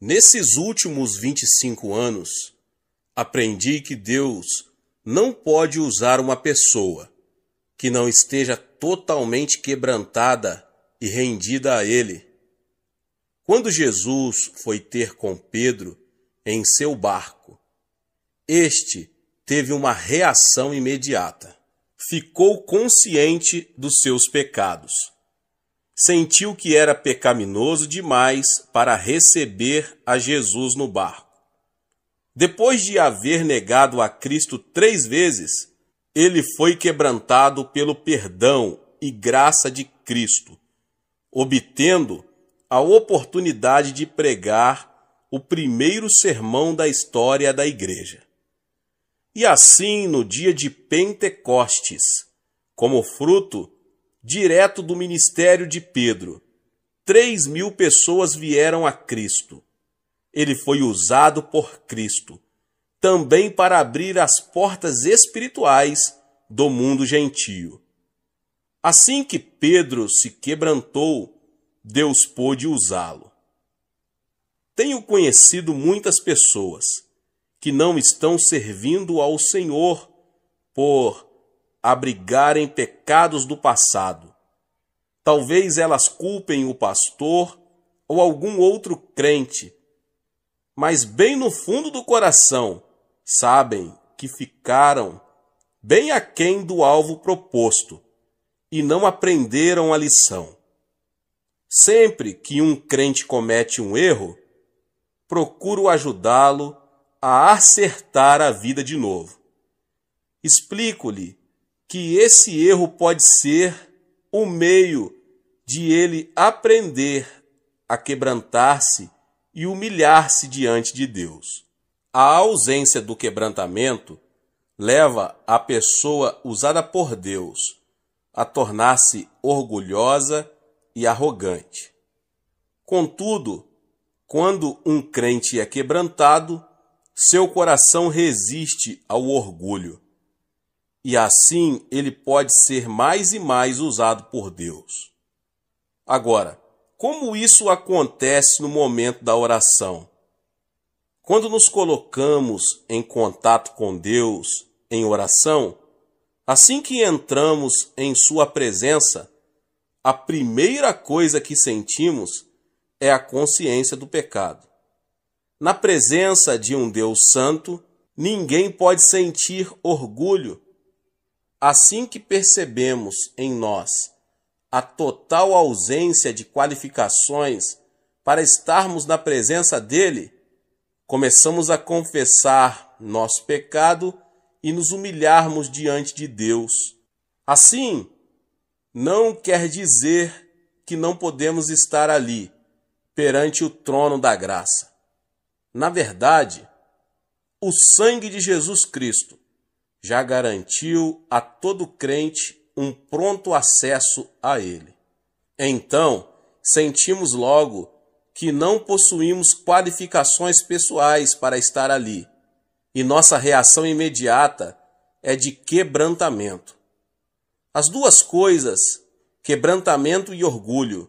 Nesses últimos 25 anos, aprendi que Deus não pode usar uma pessoa que não esteja totalmente quebrantada e rendida a Ele. Quando Jesus foi ter com Pedro em seu barco, este teve uma reação imediata. Ficou consciente dos seus pecados. Sentiu que era pecaminoso demais para receber a Jesus no barco. Depois de haver negado a Cristo 3 vezes, ele foi quebrantado pelo perdão e graça de Cristo, obtendo a oportunidade de pregar o primeiro sermão da história da igreja. E assim, no dia de Pentecostes, como fruto direto do ministério de Pedro, 3.000 pessoas vieram a Cristo. Ele foi usado por Cristo também para abrir as portas espirituais do mundo gentio. Assim que Pedro se quebrantou, Deus pôde usá-lo. Tenho conhecido muitas pessoas que não estão servindo ao Senhor por abrigarem pecados do passado. Talvez elas culpem o pastor ou algum outro crente, mas bem no fundo do coração sabem que ficaram bem aquém do alvo proposto e não aprenderam a lição. Sempre que um crente comete um erro, procuro ajudá-lo a acertar a vida de novo. Explico-lhe que esse erro pode ser o meio de ele aprender a quebrantar-se e humilhar-se diante de Deus. A ausência do quebrantamento leva a pessoa usada por Deus a tornar-se orgulhosa e arrogante. Contudo, quando um crente é quebrantado, seu coração resiste ao orgulho. E assim ele pode ser mais e mais usado por Deus. Agora, como isso acontece no momento da oração? Quando nos colocamos em contato com Deus em oração, assim que entramos em sua presença, a primeira coisa que sentimos é a consciência do pecado. Na presença de um Deus santo, ninguém pode sentir orgulho. Assim que percebemos em nós a total ausência de qualificações para estarmos na presença dele, começamos a confessar nosso pecado e nos humilharmos diante de Deus. Assim, não quer dizer que não podemos estar ali, perante o trono da graça. Na verdade, o sangue de Jesus Cristo já garantiu a todo crente um pronto acesso a ele. Então, sentimos logo que não possuímos qualificações pessoais para estar ali, e nossa reação imediata é de quebrantamento. As duas coisas, quebrantamento e orgulho,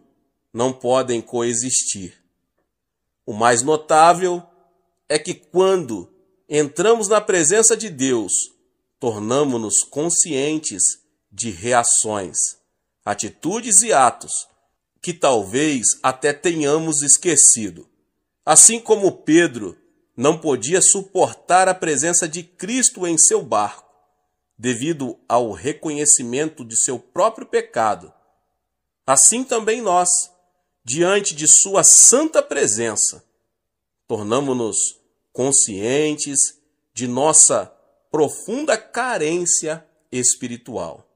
não podem coexistir. O mais notável é que quando entramos na presença de Deus, tornamo-nos conscientes de reações, atitudes e atos que talvez até tenhamos esquecido. Assim como Pedro não podia suportar a presença de Cristo em seu barco, devido ao reconhecimento de seu próprio pecado, assim também nós, diante de sua santa presença, tornamo-nos conscientes de nossa profunda carência espiritual.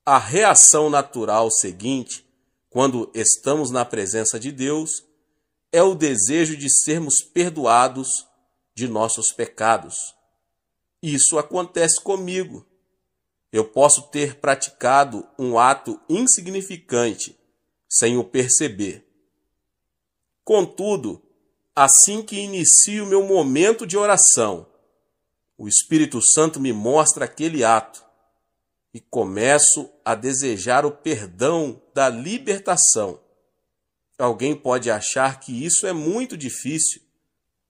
A reação natural seguinte, quando estamos na presença de Deus, é o desejo de sermos perdoados de nossos pecados. Isso acontece comigo. Eu posso ter praticado um ato insignificante sem o perceber. Contudo, assim que inicio meu momento de oração, o Espírito Santo me mostra aquele ato e começo a desejar o perdão da libertação. Alguém pode achar que isso é muito difícil,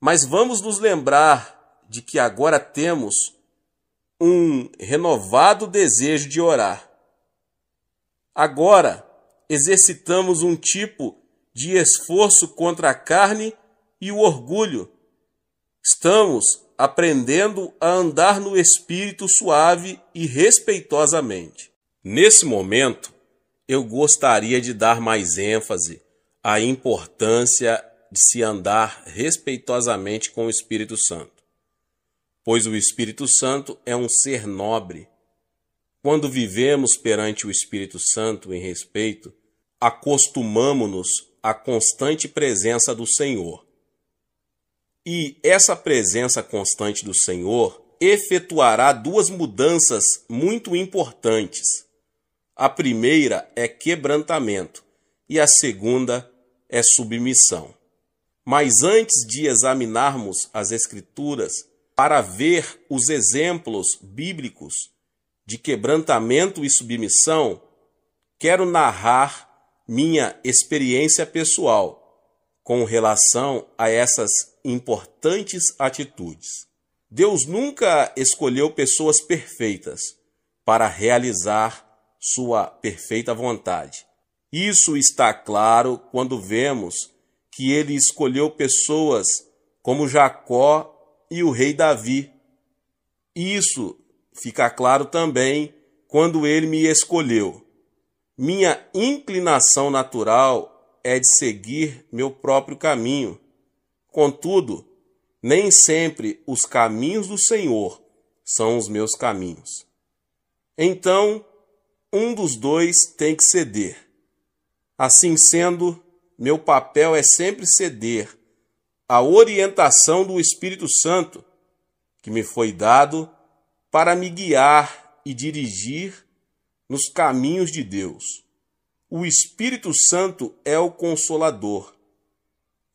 Mas vamos nos lembrar de que agora temos um renovado desejo de orar. Agora exercitamos um tipo de esforço contra a carne e o orgulho. Estamos aprendendo a andar no Espírito suave e respeitosamente. Nesse momento, eu gostaria de dar mais ênfase à importância de se andar respeitosamente com o Espírito Santo, pois o Espírito Santo é um ser nobre. Quando vivemos perante o Espírito Santo em respeito, acostumamo-nos à constante presença do Senhor. E essa presença constante do Senhor efetuará duas mudanças muito importantes. A primeira é quebrantamento e a segunda é submissão. Mas antes de examinarmos as Escrituras para ver os exemplos bíblicos de quebrantamento e submissão, quero narrar minha experiência pessoal com relação a essas importantes atitudes. Deus nunca escolheu pessoas perfeitas para realizar sua perfeita vontade. Isso está claro quando vemos que ele escolheu pessoas como Jacó e o rei Davi. Isso fica claro também quando ele me escolheu. Minha inclinação natural é de seguir meu próprio caminho. Contudo, nem sempre os caminhos do Senhor são os meus caminhos. Então, um dos dois tem que ceder. Assim sendo, meu papel é sempre ceder à orientação do Espírito Santo, que me foi dado para me guiar e dirigir nos caminhos de Deus. O Espírito Santo é o Consolador.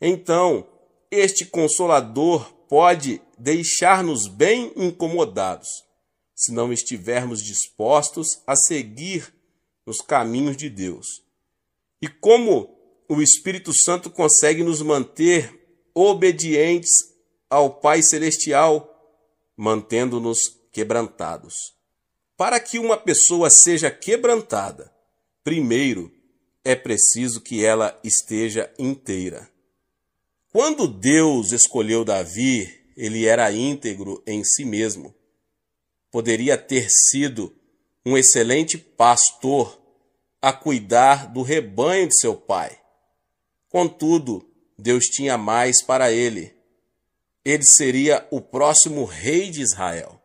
Então, este Consolador pode deixar-nos bem incomodados, se não estivermos dispostos a seguir nos caminhos de Deus. E como o Espírito Santo consegue nos manter obedientes ao Pai Celestial, mantendo-nos quebrantados. Para que uma pessoa seja quebrantada, primeiro é preciso que ela esteja inteira. Quando Deus escolheu Davi, ele era íntegro em si mesmo. Poderia ter sido um excelente pastor a cuidar do rebanho de seu pai. Contudo, Deus tinha mais para ele. Ele seria o próximo rei de Israel.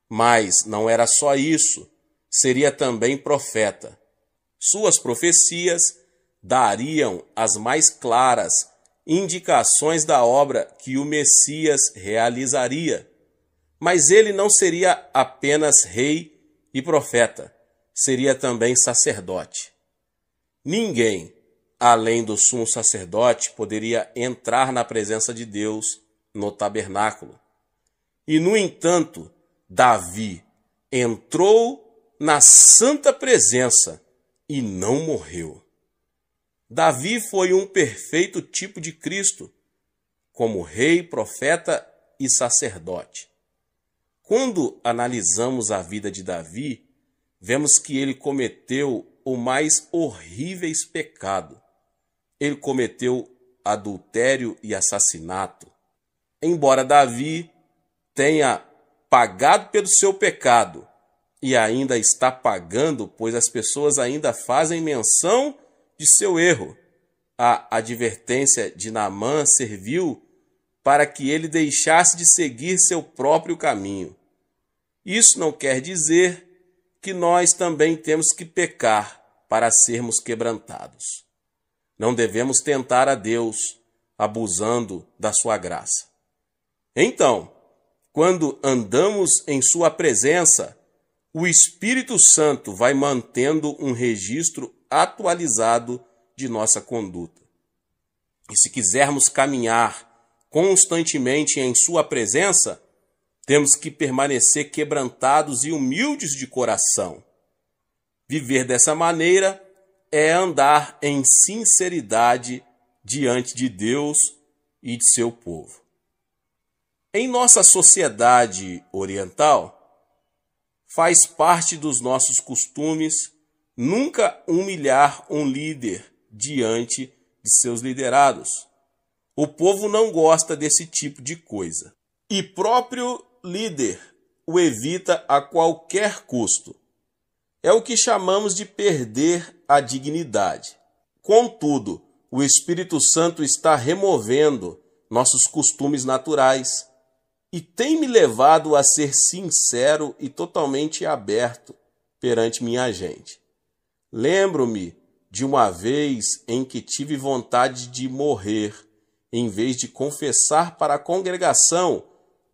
Mas não era só isso, seria também profeta. Suas profecias dariam as mais claras indicações da obra que o Messias realizaria. Mas ele não seria apenas rei e profeta, seria também sacerdote. Ninguém, além do sumo sacerdote, poderia entrar na presença de Deus no tabernáculo. E, no entanto, Davi entrou na santa presença e não morreu. Davi foi um perfeito tipo de Cristo, como rei, profeta e sacerdote. Quando analisamos a vida de Davi, vemos que ele cometeu o mais horríveis pecado. Ele cometeu adultério e assassinato. Embora Davi tenha pagado pelo seu pecado e ainda está pagando, pois as pessoas ainda fazem menção de seu erro. A advertência de Naamã serviu para que ele deixasse de seguir seu próprio caminho. Isso não quer dizer que nós também temos que pecar para sermos quebrantados. Não devemos tentar a Deus abusando da sua graça. Então, quando andamos em sua presença, o Espírito Santo vai mantendo um registro atualizado de nossa conduta. E se quisermos caminhar constantemente em sua presença, temos que permanecer quebrantados e humildes de coração. Viver dessa maneira é andar em sinceridade diante de Deus e de seu povo. Em nossa sociedade oriental, faz parte dos nossos costumes nunca humilhar um líder diante de seus liderados. O povo não gosta desse tipo de coisa. E próprio líder o evita a qualquer custo. É o que chamamos de perder a dignidade. Contudo, o Espírito Santo está removendo nossos costumes naturais e tem me levado a ser sincero e totalmente aberto perante minha gente. Lembro-me de uma vez em que tive vontade de morrer, em vez de confessar para a congregação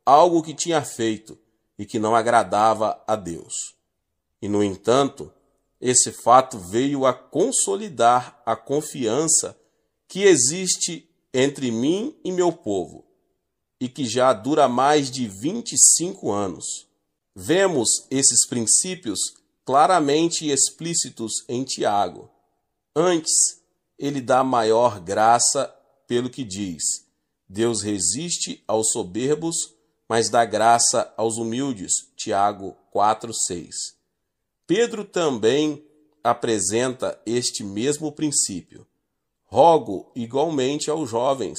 algo que tinha feito e que não agradava a Deus. E, no entanto, esse fato veio a consolidar a confiança que existe entre mim e meu povo, e que já dura mais de 25 anos. Vemos esses princípios claramente explícitos em Tiago. Antes, ele dá maior graça pelo que diz: Deus resiste aos soberbos, mas dá graça aos humildes. Tiago 4:6. Pedro também apresenta este mesmo princípio. Rogo igualmente aos jovens,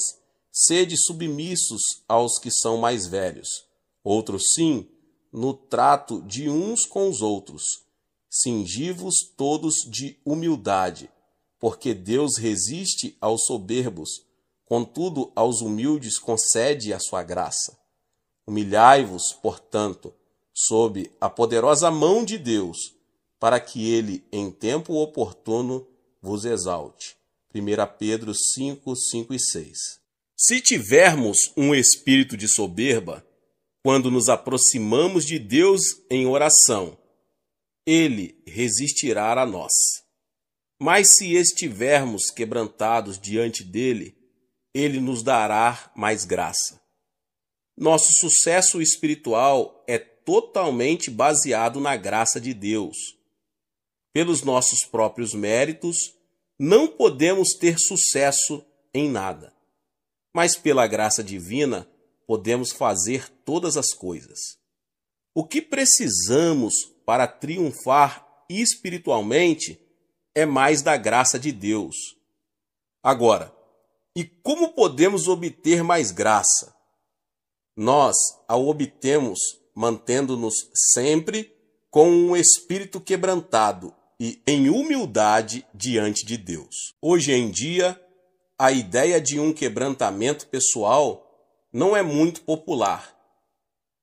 sede submissos aos que são mais velhos. Outros sim, no trato de uns com os outros. Cingi-vos todos de humildade, porque Deus resiste aos soberbos, contudo aos humildes concede a sua graça. Humilhai-vos, portanto, sob a poderosa mão de Deus, para que ele, em tempo oportuno, vos exalte. 1 Pedro 5, 5 e 6. Se tivermos um espírito de soberba, quando nos aproximamos de Deus em oração, ele resistirá a nós. Mas se estivermos quebrantados diante dele, ele nos dará mais graça. Nosso sucesso espiritual é totalmente baseado na graça de Deus. Pelos nossos próprios méritos, não podemos ter sucesso em nada, mas pela graça divina podemos fazer todas as coisas. O que precisamos para triunfar espiritualmente é mais da graça de Deus. Agora, e como podemos obter mais graça? Nós a obtemos mantendo-nos sempre com um espírito quebrantado e em humildade diante de Deus. Hoje em dia, a ideia de um quebrantamento pessoal não é muito popular.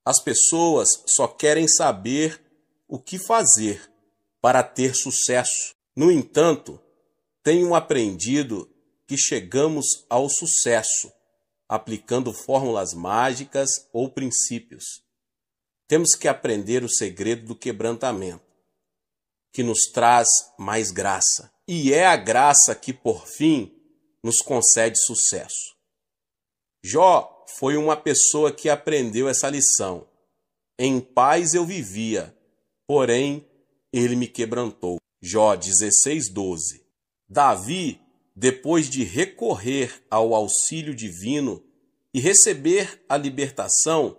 As pessoas só querem saber o que fazer para ter sucesso. No entanto, tenho aprendido que chegamos ao sucesso aplicando fórmulas mágicas ou princípios. Temos que aprender o segredo do quebrantamento, que nos traz mais graça. E é a graça que, por fim, nos concede sucesso. Jó foi uma pessoa que aprendeu essa lição. Em paz eu vivia, porém ele me quebrantou. Jó 16:12. Davi, depois de recorrer ao auxílio divino e receber a libertação,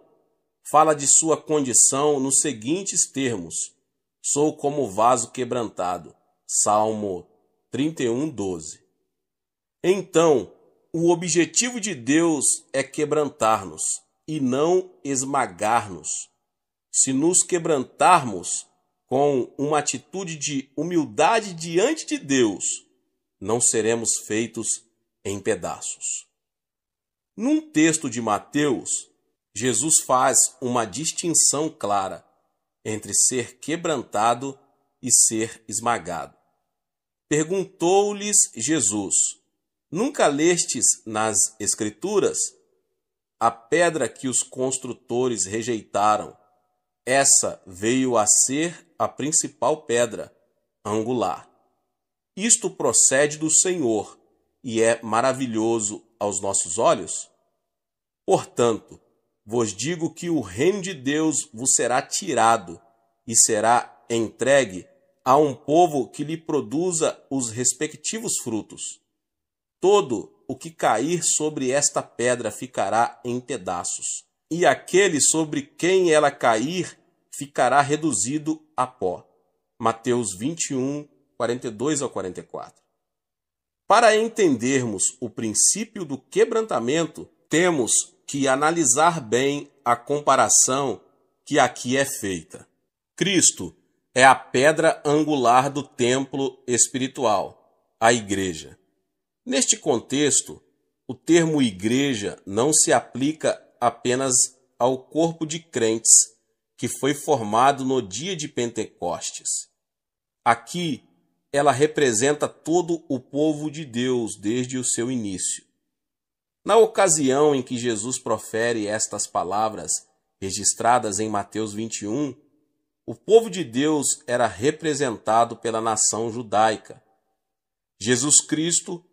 fala de sua condição nos seguintes termos: sou como vaso quebrantado. Salmo 31:12. Então, o objetivo de Deus é quebrantar-nos e não esmagar-nos. Se nos quebrantarmos com uma atitude de humildade diante de Deus, não seremos feitos em pedaços. Num texto de Mateus, Jesus faz uma distinção clara entre ser quebrantado e ser esmagado. Perguntou-lhes Jesus: nunca lestes nas Escrituras? A pedra que os construtores rejeitaram, essa veio a ser a principal pedra angular. Isto procede do Senhor e é maravilhoso aos nossos olhos? Portanto, vos digo que o reino de Deus vos será tirado e será entregue a um povo que lhe produza os respectivos frutos. Todo o que cair sobre esta pedra ficará em pedaços, e aquele sobre quem ela cair ficará reduzido a pó. Mateus 21, 42 ao 44. Para entendermos o princípio do quebrantamento, temos que analisar bem a comparação que aqui é feita. Cristo é a pedra angular do templo espiritual, a igreja. Neste contexto, o termo igreja não se aplica apenas ao corpo de crentes que foi formado no dia de Pentecostes. Aqui, ela representa todo o povo de Deus desde o seu início. Na ocasião em que Jesus profere estas palavras, registradas em Mateus 21, o povo de Deus era representado pela nação judaica. Jesus Cristo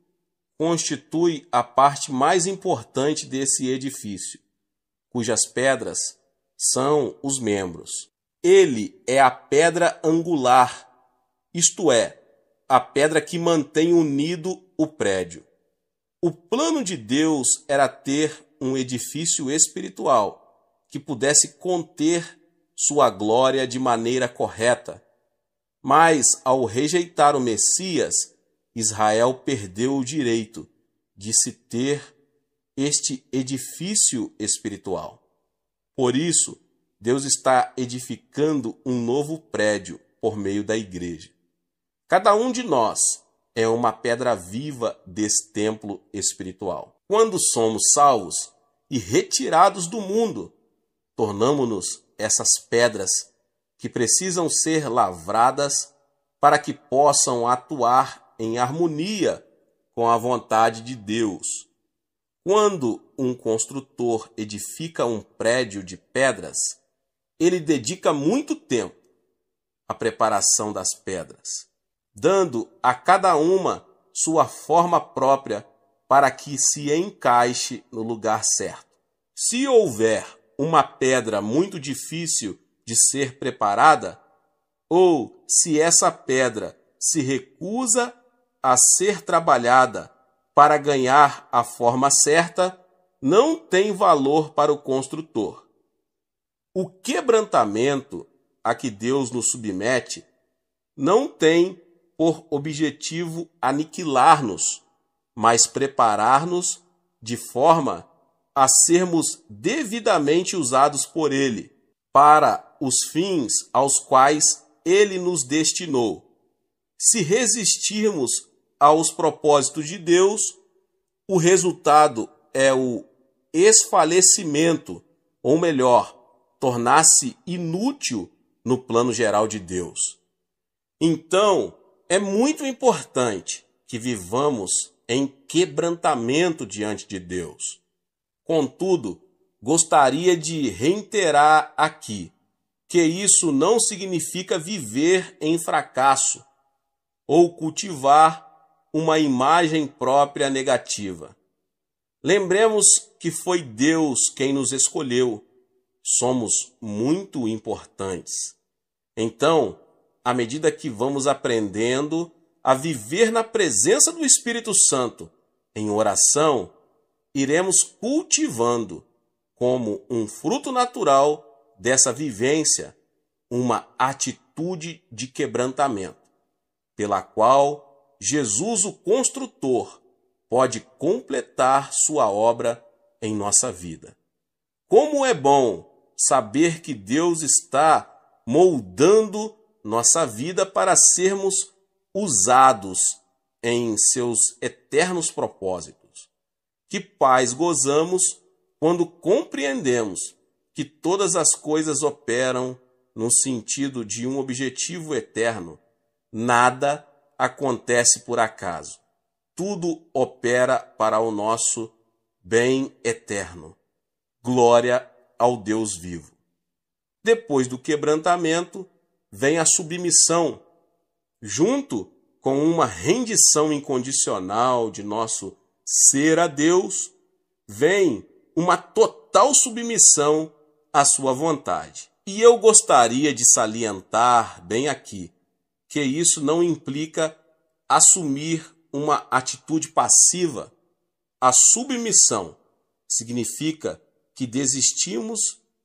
constitui a parte mais importante desse edifício, cujas pedras são os membros. Ele é a pedra angular, isto é, a pedra que mantém unido o prédio. O plano de Deus era ter um edifício espiritual que pudesse conter sua glória de maneira correta. Mas, ao rejeitar o Messias, Israel perdeu o direito de se ter este edifício espiritual. Por isso, Deus está edificando um novo prédio por meio da igreja. Cada um de nós é uma pedra viva desse templo espiritual. Quando somos salvos e retirados do mundo, tornamo-nos essas pedras que precisam ser lavradas para que possam atuar em harmonia com a vontade de Deus. Quando um construtor edifica um prédio de pedras, ele dedica muito tempo à preparação das pedras, dando a cada uma sua forma própria para que se encaixe no lugar certo. Se houver uma pedra muito difícil de ser preparada, ou se essa pedra se recusa a ser trabalhada para ganhar a forma certa, não tem valor para o construtor. O quebrantamento a que Deus nos submete não tem por objetivo aniquilar-nos, mas preparar-nos de forma a sermos devidamente usados por Ele, para os fins aos quais Ele nos destinou. Se resistirmos aos propósitos de Deus, o resultado é o esfalecimento, ou melhor, tornar-se inútil no plano geral de Deus. Então, é muito importante que vivamos em quebrantamento diante de Deus. Contudo, gostaria de reiterar aqui que isso não significa viver em fracasso ou cultivar uma imagem própria negativa. Lembremos que foi Deus quem nos escolheu. Somos muito importantes. Então, à medida que vamos aprendendo a viver na presença do Espírito Santo em oração, iremos cultivando, como um fruto natural dessa vivência, uma atitude de quebrantamento, pela qual Jesus, o construtor, pode completar sua obra em nossa vida. Como é bom saber que Deus está moldando nossa vida para sermos usados em seus eternos propósitos. Que paz gozamos quando compreendemos que todas as coisas operam no sentido de um objetivo eterno. Nada acontece por acaso. Tudo opera para o nosso bem eterno. Glória ao Deus vivo. Depois do quebrantamento, vem a submissão, junto com uma rendição incondicional de nosso ser a Deus, vem uma total submissão à sua vontade. E eu gostaria de salientar bem aqui que isso não implica assumir uma atitude passiva. A submissão significa que desistimos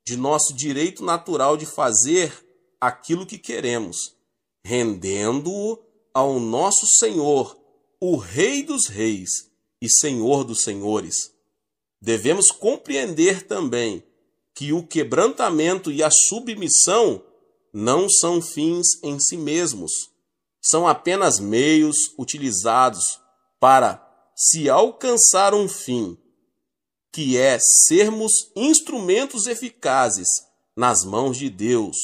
de nosso direito natural de fazer aquilo que queremos, rendendo-o ao nosso Senhor, o Rei dos Reis e Senhor dos Senhores. Devemos compreender também que o quebrantamento e a submissão não são fins em si mesmos, são apenas meios utilizados para se alcançar um fim, que é sermos instrumentos eficazes nas mãos de Deus,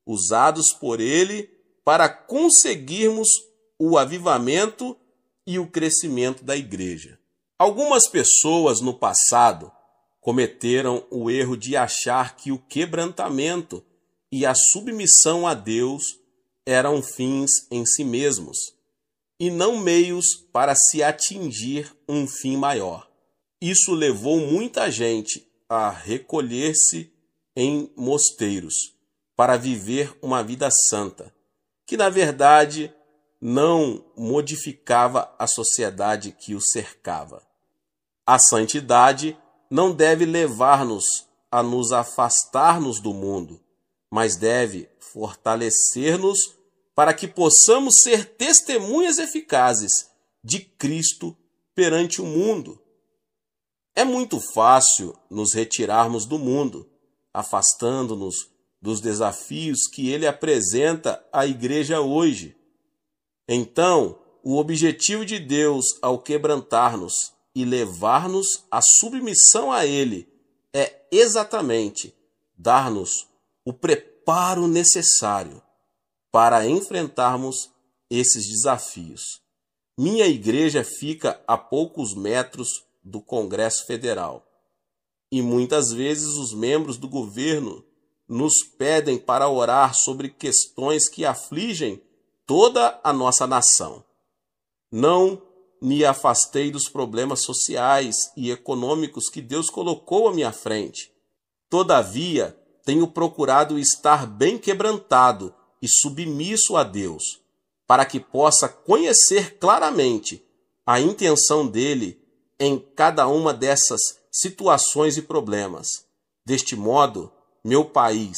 usados por Ele para conseguirmos o avivamento e o crescimento da igreja. Algumas pessoas no passado cometeram o erro de achar que o quebrantamento e a submissão a Deus eram fins em si mesmos, e não meios para se atingir um fim maior. Isso levou muita gente a recolher-se em mosteiros para viver uma vida santa, que na verdade não modificava a sociedade que o cercava. A santidade não deve levar-nos a nos afastar-nos do mundo, mas deve fortalecer-nos para que possamos ser testemunhas eficazes de Cristo perante o mundo. É muito fácil nos retirarmos do mundo, afastando-nos dos desafios que ele apresenta à igreja hoje. Então, o objetivo de Deus ao quebrantar-nos e levar-nos à submissão a ele é exatamente dar-nos o preparo necessário para enfrentarmos esses desafios. Minha igreja fica a poucos metros do Congresso Federal e muitas vezes os membros do governo nos pedem para orar sobre questões que afligem toda a nossa nação. Não me afastei dos problemas sociais e econômicos que Deus colocou à minha frente. Todavia, tenho procurado estar bem quebrantado e submisso a Deus, para que possa conhecer claramente a intenção dele em cada uma dessas situações e problemas. Deste modo, meu país,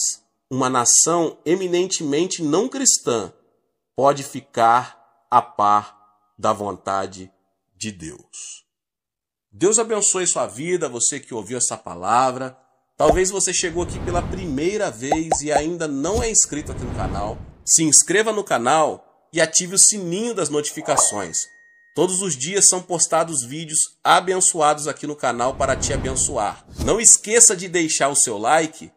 uma nação eminentemente não cristã, pode ficar a par da vontade de Deus. Deus abençoe sua vida, você que ouviu essa palavra. Talvez você chegou aqui pela primeira vez e ainda não é inscrito aqui no canal. Se inscreva no canal e ative o sininho das notificações. Todos os dias são postados vídeos abençoados aqui no canal para te abençoar. Não esqueça de deixar o seu like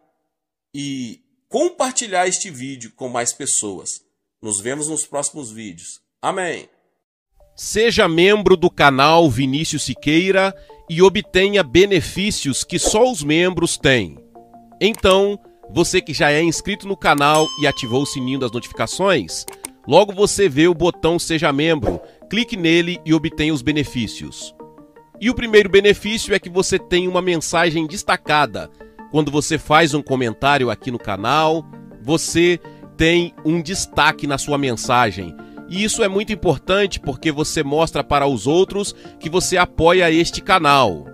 e compartilhar este vídeo com mais pessoas. Nos vemos nos próximos vídeos. Amém. Seja membro do canal Vinícius Siqueira e obtenha benefícios que só os membros têm. Então, você que já é inscrito no canal e ativou o sininho das notificações, logo você vê o botão Seja Membro, clique nele e obtenha os benefícios. E o primeiro benefício é que você tem uma mensagem destacada. Quando você faz um comentário aqui no canal, você tem um destaque na sua mensagem. E isso é muito importante porque você mostra para os outros que você apoia este canal.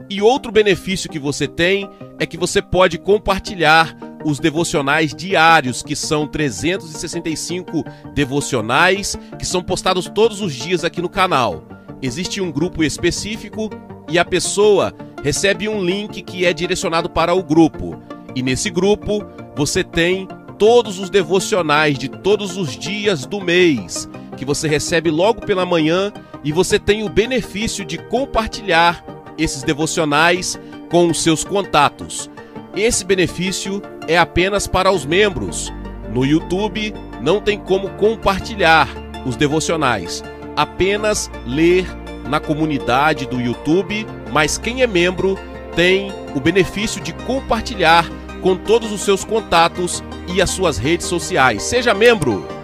E outro benefício que você tem é que você pode compartilhar os devocionais diários, que são 365 devocionais, que são postados todos os dias aqui no canal. Existe um grupo específico e a pessoa recebe um link que é direcionado para o grupo. E nesse grupo você tem todos os devocionais de todos os dias do mês, que você recebe logo pela manhã, e você tem o benefício de compartilhar esses devocionais com os seus contatos. Esse benefício é apenas para os membros. No YouTube não tem como compartilhar os devocionais, apenas ler na comunidade do YouTube, mas quem é membro tem o benefício de compartilhar com todos os seus contatos e as suas redes sociais. Seja membro!